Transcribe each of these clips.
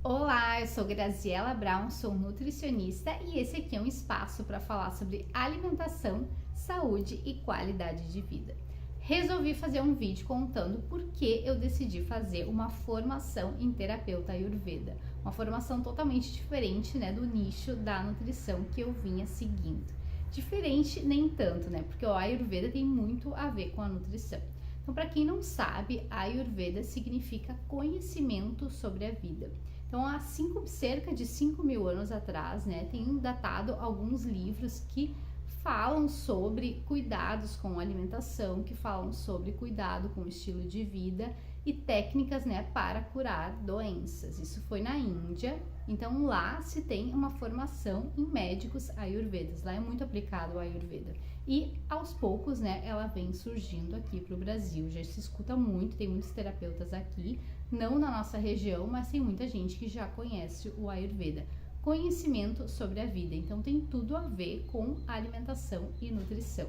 Olá, eu sou Graziela Brown, sou nutricionista e esse aqui é um espaço para falar sobre alimentação, saúde e qualidade de vida. Resolvi fazer um vídeo contando por que eu decidi fazer uma formação em terapeuta Ayurveda, uma formação totalmente diferente, né, do nicho da nutrição que eu vinha seguindo. Diferente nem tanto, né, porque o Ayurveda tem muito a ver com a nutrição. Então, para quem não sabe, Ayurveda significa conhecimento sobre a vida. Então, há cerca de 5.000 anos atrás, né, tem datado alguns livros que falam sobre cuidados com alimentação, que falam sobre cuidado com o estilo de vida e técnicas, né, para curar doenças. Isso foi na Índia, então lá se tem uma formação em médicos ayurvedas, lá é muito aplicado o Ayurveda. E aos poucos, né, ela vem surgindo aqui para o Brasil, já se escuta muito, tem muitos terapeutas aqui, não na nossa região, mas tem muita gente que já conhece o Ayurveda. Conhecimento sobre a vida, então tem tudo a ver com alimentação e nutrição.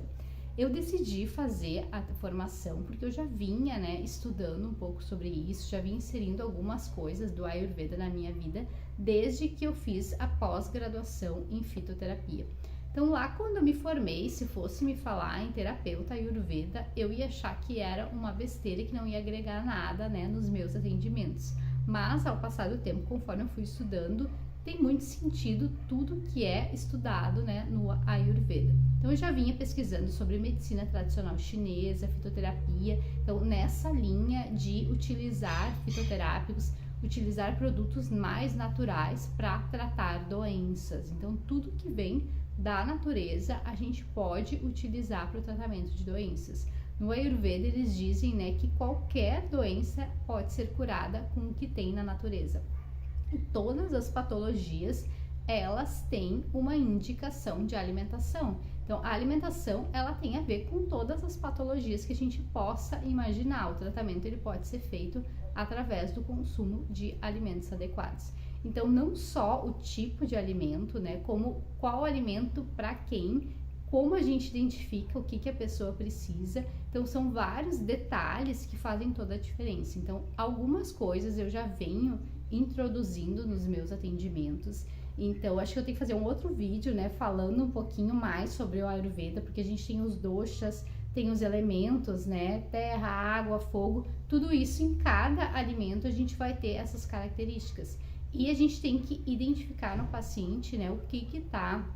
Eu decidi fazer a formação porque eu já vinha, né, estudando um pouco sobre isso, já vinha inserindo algumas coisas do Ayurveda na minha vida desde que eu fiz a pós-graduação em fitoterapia. Então lá quando eu me formei, se fosse me falar em terapeuta Ayurveda, eu ia achar que era uma besteira que não ia agregar nada, né, nos meus atendimentos. Mas ao passar do tempo, conforme eu fui estudando, tem muito sentido tudo que é estudado, né, no Ayurveda. Então eu já vinha pesquisando sobre medicina tradicional chinesa, fitoterapia, então nessa linha de utilizar fitoterápicos, utilizar produtos mais naturais para tratar doenças. Então tudo que vem da natureza a gente pode utilizar para o tratamento de doenças. No Ayurveda eles dizem, né, que qualquer doença pode ser curada com o que tem na natureza. E todas as patologias, elas têm uma indicação de alimentação. Então, a alimentação, ela tem a ver com todas as patologias que a gente possa imaginar. O tratamento, ele pode ser feito através do consumo de alimentos adequados. Então, não só o tipo de alimento, né, como qual alimento para quem, como a gente identifica o que a pessoa precisa. Então, são vários detalhes que fazem toda a diferença. Então, algumas coisas eu já venho introduzindo nos meus atendimentos. Então, acho que eu tenho que fazer um outro vídeo, né, falando um pouquinho mais sobre o Ayurveda, porque a gente tem os doshas, tem os elementos, né, terra, água, fogo, tudo isso em cada alimento a gente vai ter essas características. E a gente tem que identificar no paciente, né, o que tá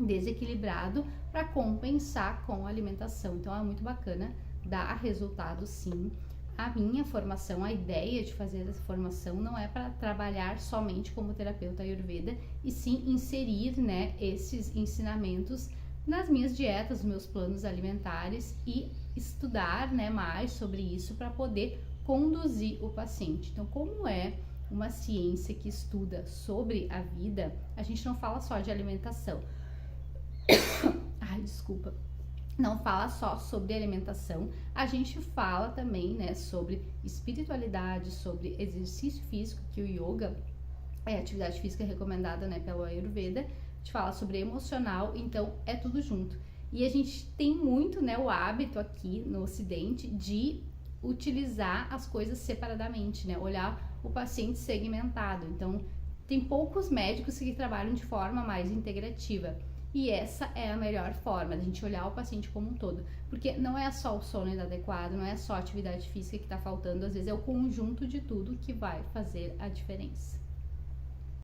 desequilibrado para compensar com a alimentação. Então, é muito bacana, dá resultado sim. A minha formação, a ideia de fazer essa formação não é para trabalhar somente como terapeuta Ayurveda, e sim inserir, né, esses ensinamentos nas minhas dietas, nos meus planos alimentares e estudar, né, mais sobre isso para poder conduzir o paciente. Então, como é uma ciência que estuda sobre a vida, a gente não fala só de alimentação. Ai, desculpa. Não fala só sobre alimentação, a gente fala também, né, sobre espiritualidade, sobre exercício físico, que o yoga é atividade física recomendada, né, pelo Ayurveda. A gente fala sobre emocional, então é tudo junto. E a gente tem muito, né, o hábito aqui no Ocidente de utilizar as coisas separadamente, né, olhar o paciente segmentado. Então, tem poucos médicos que trabalham de forma mais integrativa. E essa é a melhor forma, a gente olhar o paciente como um todo. Porque não é só o sono inadequado, não é só a atividade física que está faltando, às vezes é o conjunto de tudo que vai fazer a diferença.